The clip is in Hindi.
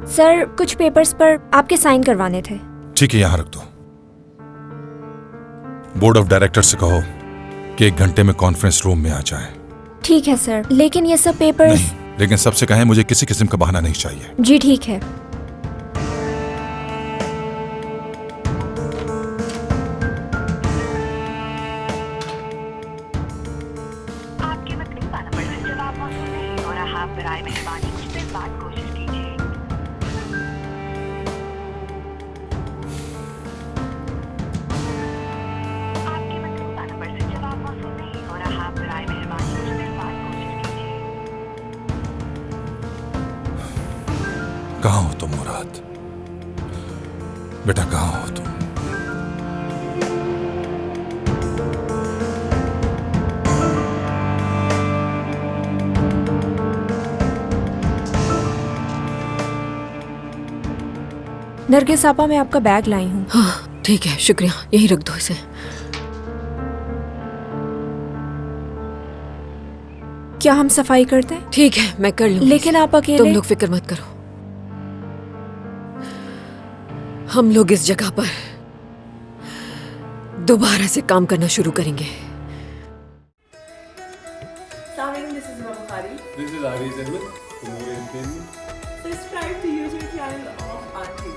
सर, कुछ पेपर्स पर आपके साइन करवाने थे। ठीक है, यहाँ रख दो। बोर्ड ऑफ डायरेक्टर से कहो कि 1 घंटे में कॉन्फ्रेंस रूम में आ जाए। ठीक है सर, लेकिन ये सब पेपर्स। नहीं, लेकिन सबसे कहें मुझे किसी किस्म का बहाना नहीं चाहिए। जी ठीक है। आपके मतलूबा नंबर से जवाब मौसूल नहीं हो रहा। बराए मेहरबानी कुछ देर बाद कोशिश कीजिए। आपके मतलूबा नंबर से जवाब मौसूल नहीं हो रहा। बराए मेहरबानी कुछ देर बाद कोशिश कीजिए। कहाँ हो तुम मुराद? बेटा कहाँ हो तुम? नरगिस आपा, मैं आपका बैग लाई हूँ। हाँ ठीक है, शुक्रिया। यहीं रख दो इसे। क्या हम सफाई करते हैं? ठीक है, मैं कर लूंगी। लेकिन आप अकेले। तुम लोग फिक्र मत करो, हम लोग इस जगह पर दोबारा से काम करना शुरू करेंगे। This is Imam Bukhari. This is Aris Ahmed, Kumur Entertainment. Subscribe to YouTube channel of Auntie.